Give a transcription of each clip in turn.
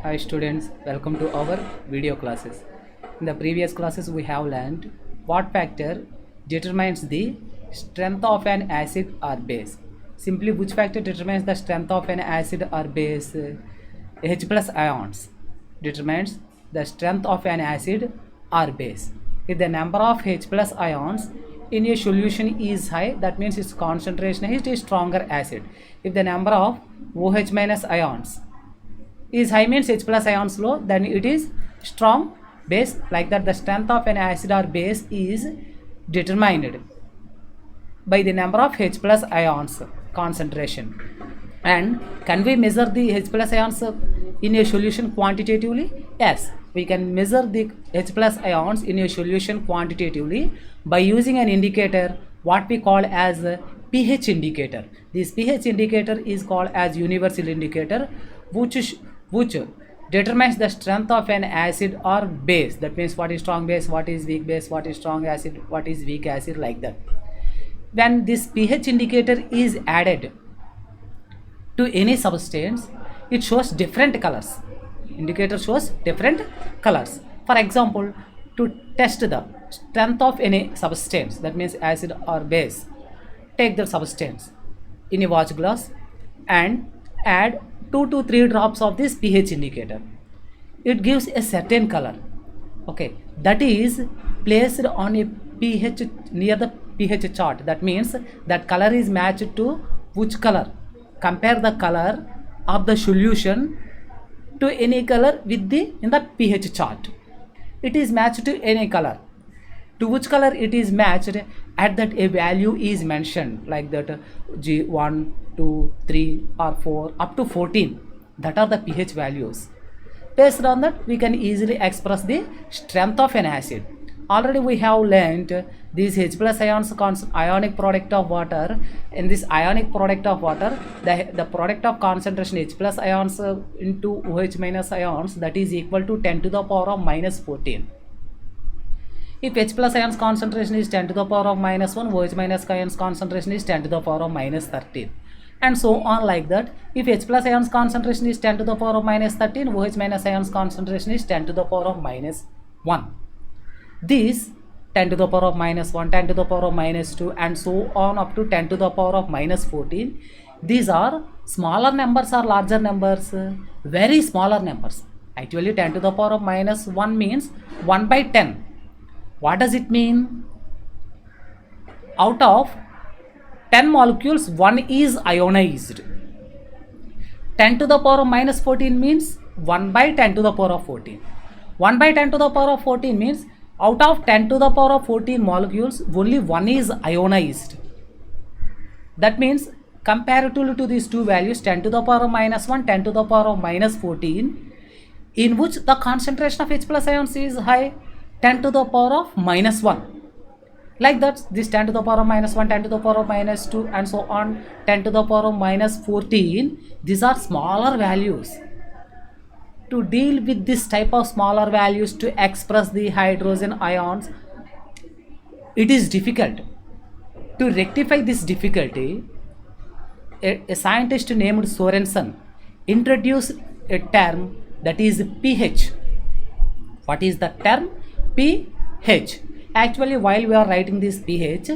Hi students, welcome to our video classes. In the previous classes we have learned what factor determines the strength of an acid or base. Simply which factor determines the strength of an acid or base? H plus ions determines the strength of an acid or base. If the number of H plus ions in a solution is high, that means its concentration is a stronger acid. If the number of OH minus ions is high means H plus ions low, then it is strong base. Like that, the strength of an acid or base is determined by the number of H plus ions concentration. And can we measure the H plus ions in a solution quantitatively? Yes, we can measure the H plus ions in a solution quantitatively by using an indicator what we call as a pH indicator. This pH indicator is called as universal indicator, which determines the strength of an acid or base. That means what is strong base, what is weak base, what is strong acid, what is weak acid, like that. When this pH indicator is added to any substance, it shows different colors. Indicator shows different colors. For example, to test the strength of any substance, that means acid or base, take the substance in a watch glass and add 2 to 3 drops of this pH indicator. It gives a certain color. Okay, that is placed on a pH near the pH chart. That means that color is matched to which color? Compare the color of the solution to any color with the in the pH chart. It is matched to any color. To which color it is matched, at that a value is mentioned, like that G1, 2, 3 or 4 up to 14. That are the pH values. Based on that, we can easily express the strength of an acid. Already we have learned this H plus ions ionic product of water. In this ionic product of water, the product of concentration H plus ions into OH minus ions, that is equal to 10 to the power of minus 14. If H plus ions concentration is 10 to the power of minus 1, OH minus ions concentration is 10 to the power of minus 13. And so on, like that. If H plus ions concentration is 10 to the power of minus 13, OH minus ions concentration is 10 to the power of minus 1. These 10 to the power of minus 1, 10 to the power of minus 2 and so on up to 10 to the power of minus 14. These are smaller numbers or larger numbers? Very smaller numbers. Actually 10 to the power of minus 1 means 1 by 10. What does it mean? Out of 10 molecules, 1 is ionized. 10 to the power of minus 14 means 1 by 10 to the power of 14. 1 by 10 to the power of 14 means out of 10 to the power of 14 molecules, only 1 is ionized. That means comparatively to these two values, 10 to the power of minus 1, 10 to the power of minus 14, in which the concentration of H plus ions is high, 10 to the power of minus 1. Like that, this 10 to the power of minus 1, 10 to the power of minus 2 and so on, 10 to the power of minus 14. These are smaller values. To deal with this type of smaller values to express the hydrogen ions, it is difficult. To rectify this difficulty, a scientist named Sorensen introduced a term, that is pH. What is the term? pH. Actually, while we are writing this pH,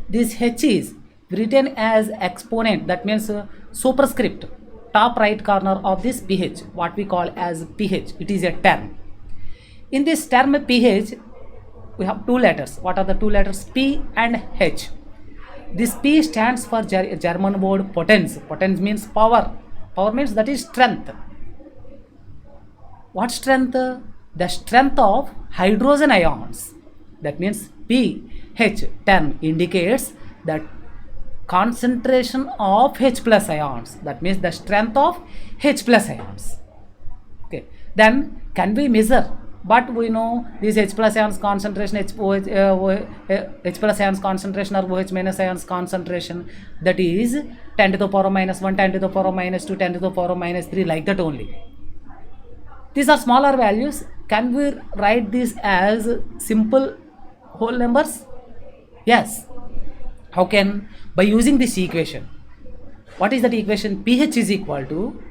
this H is written as exponent, that means superscript, top right corner of this pH, what we call as pH. It is a term. In this term pH, we have two letters. What are the two letters? P and H. This P stands for German word potens. Potens means power. Power means that is strength. What strength? The strength of hydrogen ions. That means pH term indicates that concentration of H plus ions. That means the strength of H plus ions. Okay. Then can we measure? But we know this H plus ions concentration, H plus ions concentration or OH minus ions concentration, that is 10 to the power of minus 1, 10 to the power of minus 2, 10 to the power of minus 3, like that only. These are smaller values. Can we write this as simple whole numbers? Yes. How can? By using this equation. What is that equation? pH is equal to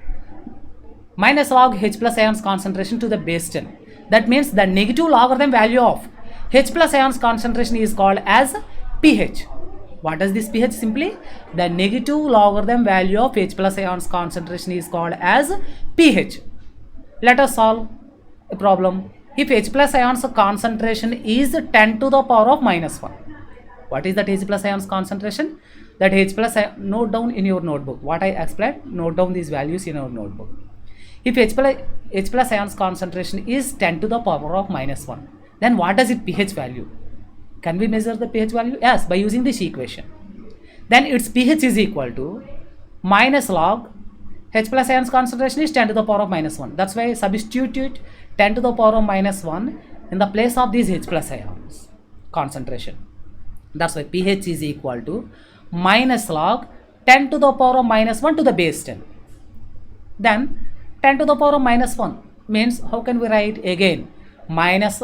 minus log H plus ions concentration to the base 10. That means the negative logarithm value of H plus ions concentration is called as pH. What is this pH? Simply the negative logarithm value of H plus ions concentration is called as pH. Let us solve a problem. If H plus ions concentration is 10 to the power of minus 1. What is that H plus ions concentration? That H plus ion, note down in your notebook. What I explained, note down these values in your notebook. If H plus ions concentration is 10 to the power of minus 1, then what does it pH value? Can we measure the pH value? Yes, by using this equation. Then its pH is equal to minus log H plus ions concentration is 10 to the power of minus 1. That's why I substitute 10 to the power of minus 1 in the place of these H plus ions concentration. That's why pH is equal to minus log 10 to the power of minus 1 to the base 10. Then 10 to the power of minus 1 means, how can we write again? Minus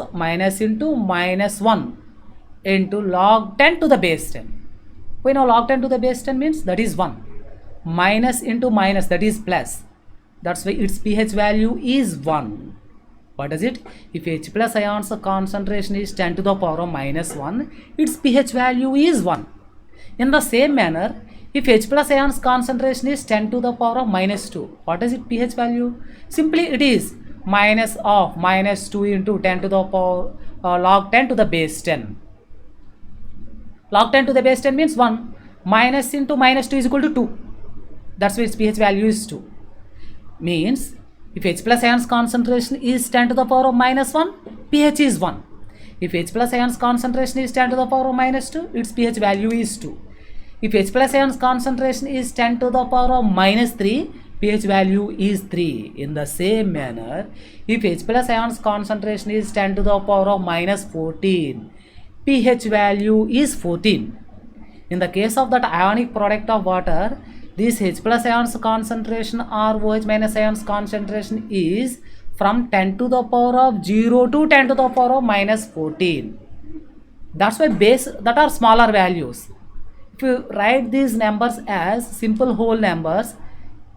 into minus 1 into log 10 to the base 10. We know log 10 to the base 10 means that is 1. Minus into minus, that is plus. That's why its pH value is 1. What is it? If H plus ions concentration is 10 to the power of minus 1, its pH value is 1. In the same manner, if H plus ions concentration is 10 to the power of minus 2, what is it pH value? Simply it is minus of minus 2 into 10 to the power log 10 to the base 10. Log 10 to the base 10 means 1. Minus into minus 2 is equal to 2. That's why its pH value is 2. Means if H plus ions concentration is 10 to the power of minus 1, pH is 1. If H plus ions concentration is 10 to the power of minus 2, its pH value is 2. If H plus ions concentration is 10 to the power of minus 3, pH value is 3. In the same manner, if H plus ions concentration is 10 to the power of minus 14, pH value is 14. In the case of that ionic product of water, this H plus ions concentration or OH minus ions concentration is from 10 to the power of 0 to 10 to the power of minus 14. That's why base that are smaller values. If you write these numbers as simple whole numbers,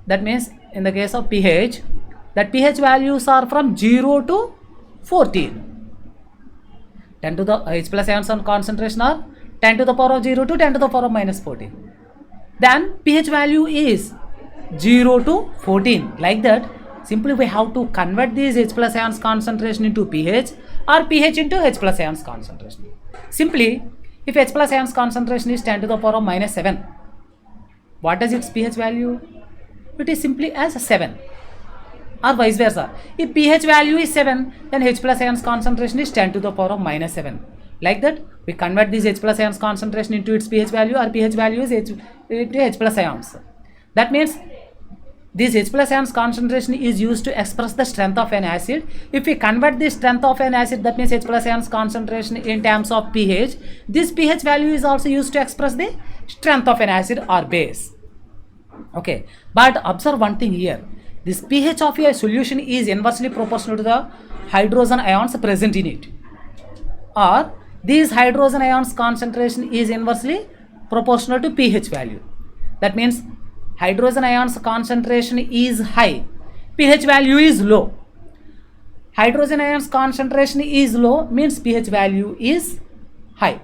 that means in the case of pH, that pH values are from 0 to 14. 10 to the H plus ions concentration are 10 to the power of 0 to 10 to the power of minus 14. Then pH value is 0 to 14. Like that, simply we have to convert these H plus ions concentration into pH or pH into H plus ions concentration. Simply, if H plus ions concentration is 10 to the power of minus 7, what does its pH value? It is simply as 7. Or vice versa. If pH value is 7, then H plus ions concentration is 10 to the power of minus 7. Like that, we convert this H plus ions concentration into its pH value, or pH value is into H plus ions. That means this H plus ions concentration is used to express the strength of an acid. If we convert the strength of an acid, that means H plus ions concentration in terms of pH, this pH value is also used to express the strength of an acid or base. Okay, but observe one thing here. This pH of a solution is inversely proportional to the hydrogen ions present in it, or these hydrogen ions concentration is inversely proportional to pH value. That means hydrogen ions concentration is high, pH value is low. Hydrogen ions concentration is low means pH value is high.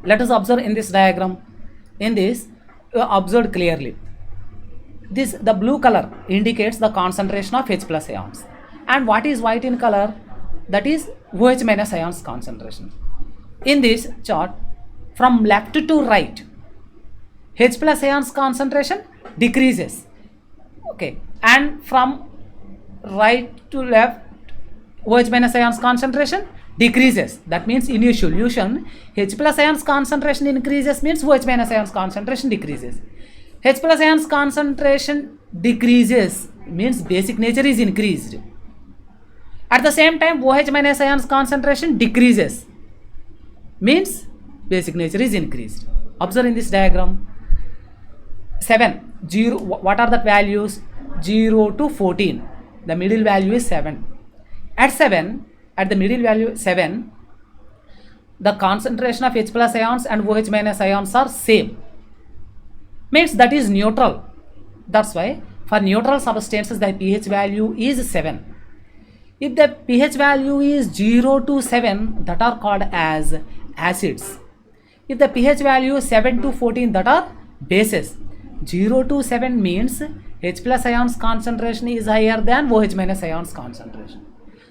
Let us observe in this diagram. In this, you observed clearly. The blue color indicates the concentration of H plus ions, and what is white in color, that is OH minus ions concentration. In this chart, from left to right, H plus ions concentration decreases. Okay, and from right to left, OH minus ions concentration decreases. That means in a solution, H plus ions concentration increases means OH minus ions concentration decreases. H plus ions concentration decreases means basic nature is increased. At the same time, OH minus ions concentration decreases means basic nature is increased. Observe in this diagram. 7, 0, what are the values? 0 to 14. The middle value is 7. At 7, at the middle value 7, the concentration of H plus ions and OH minus ions are same. Means that is neutral. That's why For neutral substances, the pH value is 7. If the pH value is 0 to 7, that are called as acids. If the pH value is 7 to 14, that are bases. 0 to 7 means H plus ions concentration is higher than OH minus ions concentration.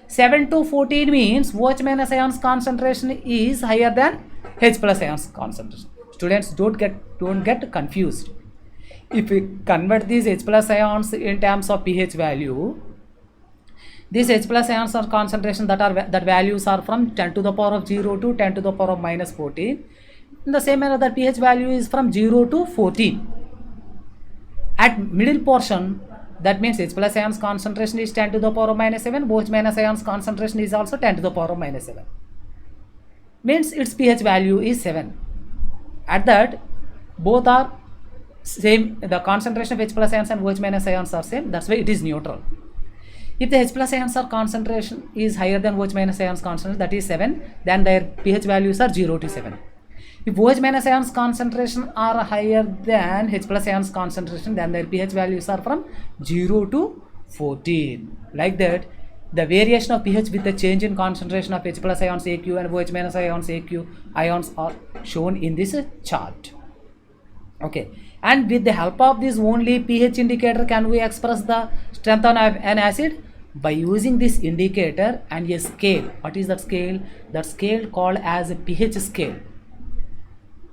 7 to 14 means OH minus ions concentration is higher than H plus ions concentration. Students, don't get confused. If we convert these H plus ions in terms of pH value, these H plus ions are concentration that values are from 10 to the power of 0 to 10 to the power of minus 14. In the same manner, the pH value is from 0 to 14. At middle portion, that means H plus ions concentration is 10 to the power of minus 7. OH minus ions concentration is also 10 to the power of minus 7. Means its pH value is 7. At that, both are same. The concentration of H plus ions and OH minus ions are same. That's why it is neutral. If the H plus ions are concentration is higher than OH minus ions concentration, that is 7, then their pH values are 0 to 7. If OH minus ions concentration are higher than H plus ions concentration, then their pH values are from 0 to 14. Like that, the variation of pH with the change in concentration of H plus ions AQ and OH minus ions AQ ions are shown in this chart. Okay, and with the help of this only pH indicator can we express the strength of an acid? By using this indicator and a scale. What is that scale? That scale called as a pH scale.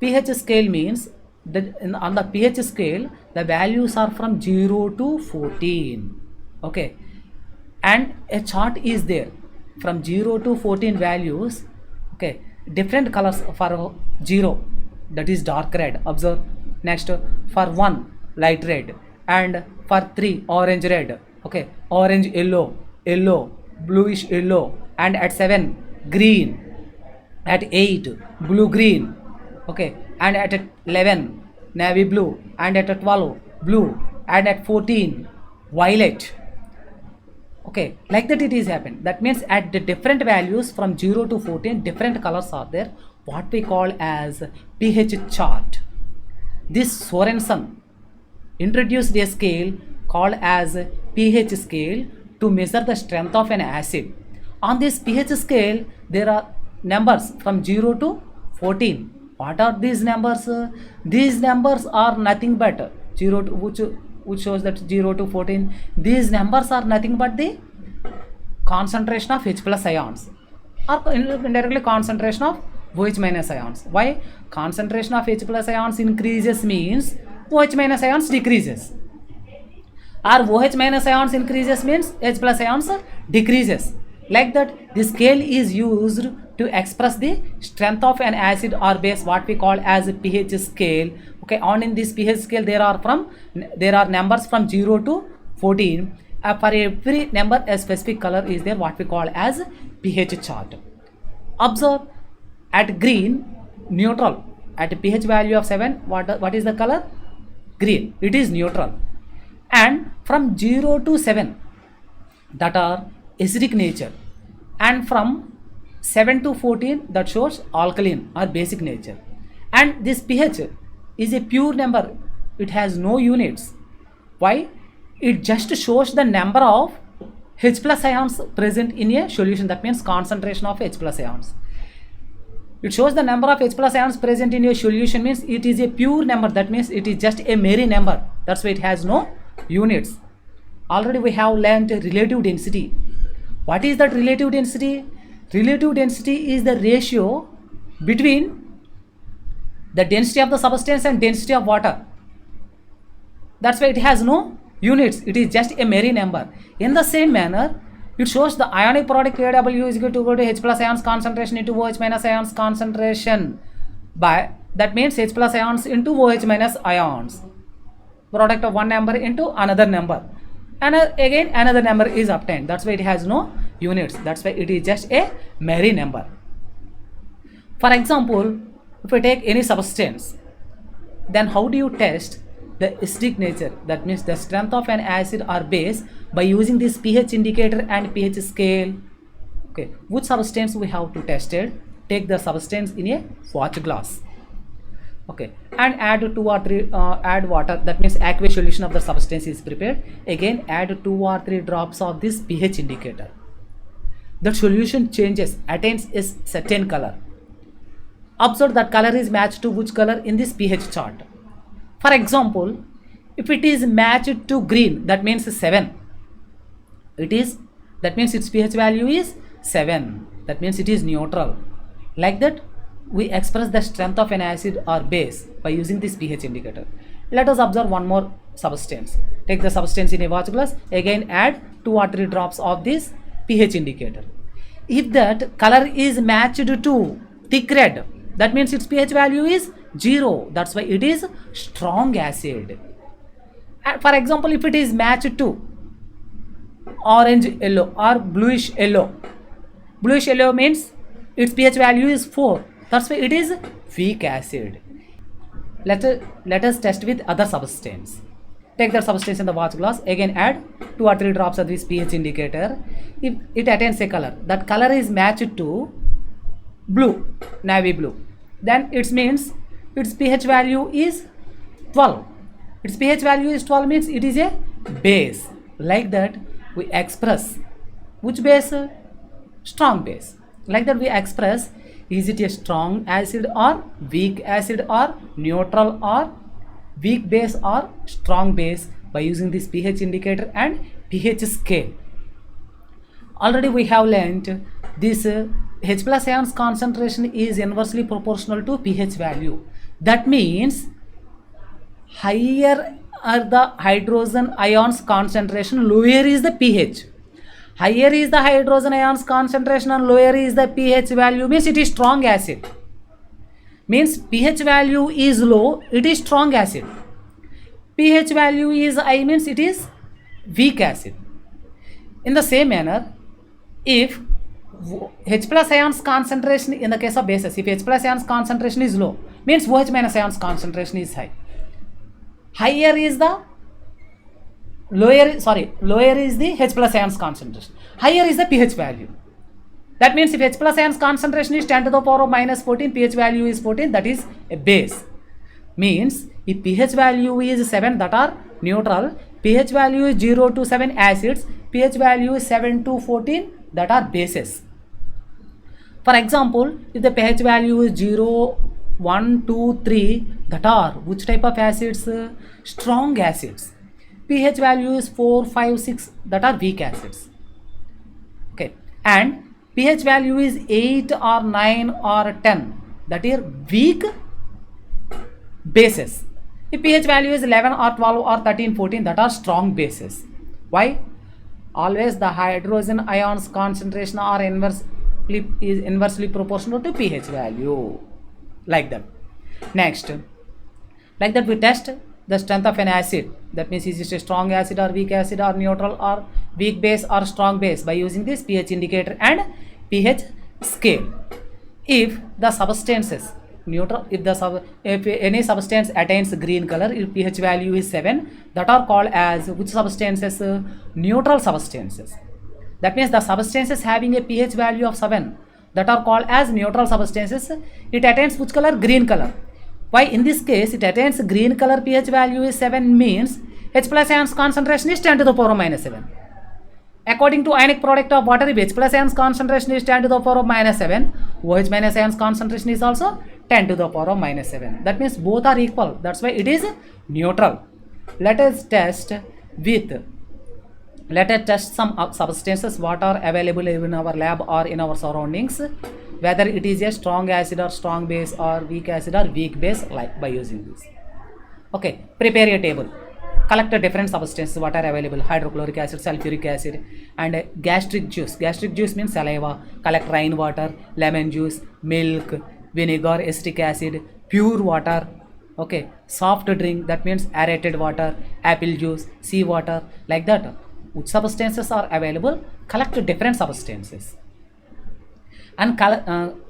pH scale means that on the pH scale the values are from 0 to 14. Okay, and a chart is there from 0 to 14 values. Okay, different colors for 0, that is dark red, observe. Next, for 1 light red, and for 3 orange red. Okay, orange yellow, yellow, bluish yellow, and at 7 green, at 8 blue green. Okay, and at 11 navy blue, and at 12 blue, and at 14 violet. Okay, like that it is happened. That means at the different values from 0 to 14, different colors are there, what we call as pH chart. This Sorensen introduced a scale called as pH scale to measure the strength of an acid. On this pH scale, there are numbers from 0 to 14. What are these numbers? These numbers are nothing but 0 to which shows that 0 to 14. These numbers are nothing but the concentration of H plus ions or indirectly concentration of OH minus ions. Why? Concentration of H plus ions increases means OH minus ions decreases, or OH minus ions increases means H plus ions decreases. Like that, the scale is used to express the strength of an acid or base, what we call as a pH scale. Okay, on in this pH scale there are numbers from 0 to 14. For every number a specific color is there, what we call as pH chart. Observe, at green, neutral, at a pH value of 7, what is the color? Green, it is neutral. And from 0 to 7, that are acidic nature, and from 7 to 14, that shows alkaline or basic nature. And this pH is a pure number, it has no units. Why? It just shows the number of H plus ions present in a solution, that means concentration of H plus ions. It shows the number of H plus ions present in a solution, means it is a pure number, that means it is just a merry number, that's why it has no units. Already we have learned relative density. What is that relative density? Relative density is the ratio between the density of the substance and density of water. That's why it has no units, it is just a merry number. In the same manner, it shows the ionic product Kw is equal to H plus ions concentration into OH minus ions concentration. By that means H plus ions into OH minus ions. Product of one number into another number. And again another number is obtained. That's why it has no units. That's why it is just a merry number. For example, if we take any substance, then how do you test the acidic nature, that means the strength of an acid or base, by using this pH indicator and pH scale? Okay, which substance we have to test it? Take the substance in a watch glass. Okay, and add 2 or 3 add water, that means aqueous solution of the substance is prepared. Again add 2 or 3 drops of this pH indicator. The solution changes, attains a certain color. Observe that color is matched to which color in this pH chart. For example, if it is matched to green, that means 7. That means its pH value is 7. That means it is neutral. Like that, we express the strength of an acid or base by using this pH indicator. Let us observe one more substance. Take the substance in a watch glass. Again add 2 or 3 drops of this pH indicator. If that color is matched to thick red, that means its pH value is 0. That's why it is strong acid. And for example, if it is matched to orange yellow or bluish yellow means its pH value is 4. That's why it is weak acid. Let us test with other substance. Take that substance in the watch glass. Again add 2 or 3 drops of this pH indicator. If it attains a color, that color is matched to blue, navy blue, then it means its pH value is 12. Its pH value is 12 means it is a base. Like that, we express which base? Strong base. Like that, we express is it a strong acid or weak acid or neutral or weak base or strong base by using this pH indicator and pH scale. Already we have learnt this H plus ions concentration is inversely proportional to pH value. That means higher are the hydrogen ions concentration, lower is the pH. Higher is the hydrogen ions concentration and lower is the pH value, means it is strong acid. Means pH value is low, it is strong acid. pH value is high means it is weak acid. In the same manner, if H plus ions concentration in the case of bases, if H plus ions concentration is low, means OH minus ions concentration is high. Higher is the lower is the H plus ions concentration. Higher is the pH value. That means if H plus ions concentration is 10 to the power of minus 14, pH value is 14, that is a base. Means if pH value is 7, that are neutral, pH value is 0 to 7 acids, pH value is 7 to 14, that are bases. For example, if the pH value is 0, 1, 2, 3, that are which type of acids? Strong acids. pH value is 4, 5, 6, that are weak acids. Okay, and pH value is 8 or 9 or 10, that are weak bases. If pH value is 11 or 12 or 13, 14, that are strong bases. Why? Always the hydrogen ions concentration are inversely proportional to pH value. Like that. Next, like that we test the strength of an acid. That means is it a strong acid or weak acid or neutral or weak base or strong base by using this pH indicator and pH scale. If the substances neutral, if any substance attains green color, if pH value is 7, that are called as which substances? Neutral substances. That means the substances having a pH value of 7, that are called as neutral substances. It attains which color? Green color. Why? In this case it attains green color, pH value is 7 means H plus ions concentration is 10 to the power of minus 7. According to ionic product of water, if H plus ions concentration is 10 to the power of minus 7, OH minus ions concentration is also 10 to the power of minus 7. That means both are equal. That's why it is neutral. Let us test some substances what are available in our lab or in our surroundings, whether it is a strong acid or strong base or weak acid or weak base, like by using this. Okay, prepare a table. Collect the different substances what are available: hydrochloric acid, sulfuric acid, and gastric juice. Gastric juice means saliva. Collect rainwater, lemon juice, milk, vinegar, acetic acid, pure water. Okay, soft drink, that means aerated water, apple juice, sea water, like that. Which substances are available? Collect different substances and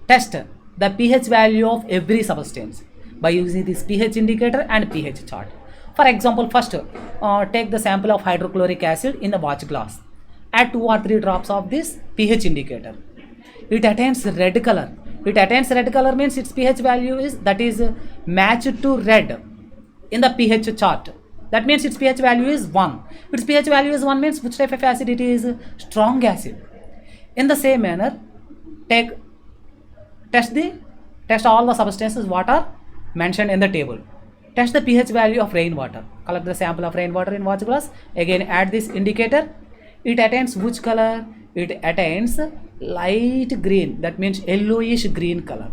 test the pH value of every substance by using this pH indicator and pH chart. For example, first take the sample of hydrochloric acid in the watch glass. Add 2 or 3 drops of this pH indicator. It attains red color. It attains red color means its pH value is matched to red in the pH chart. That means its pH value is 1. Its pH value is 1 means which type of acid it is? Strong acid. In the same manner, test all the substances what are mentioned in the table. Test the pH value of rainwater. Collect the sample of rainwater in watch glass. Again add this indicator. It attains which color? It attains light green. That means yellowish green color.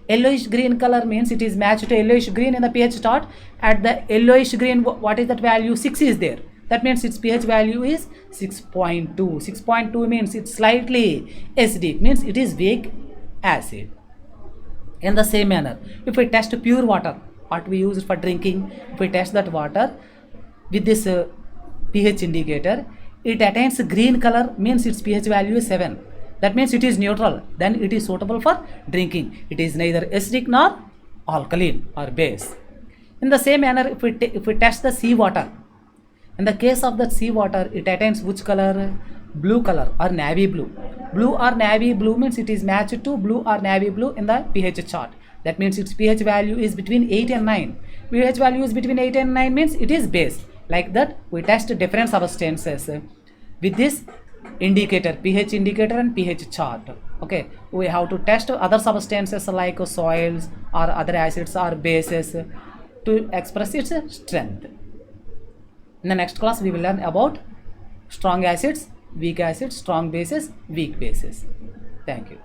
Yellowish green color means it is matched to yellowish green in the pH chart. At the yellowish green, what is that value? 6 is there. That means its pH value is 6.2. 6.2 means it's slightly acidic, means it is weak acid. In the same manner, if we test pure water, what we use for drinking, if we test that water with this pH indicator, it attains green color means its pH value is 7. That means it is neutral, then it is suitable for drinking. It is neither acidic nor alkaline or base. In the same manner, if we test the sea water, in the case of the sea water, it attains which color? Blue color or navy blue. Blue or navy blue means it is matched to blue or navy blue in the pH chart. That means its pH value is between 8 and 9. pH value is between 8 and 9 means it is base. Like that, we test different substances with this indicator, pH indicator and pH chart. Okay, we have to test other substances like soils or other acids or bases to express its strength. In the next class, we will learn about strong acids, weak acids, strong bases, weak bases. Thank you.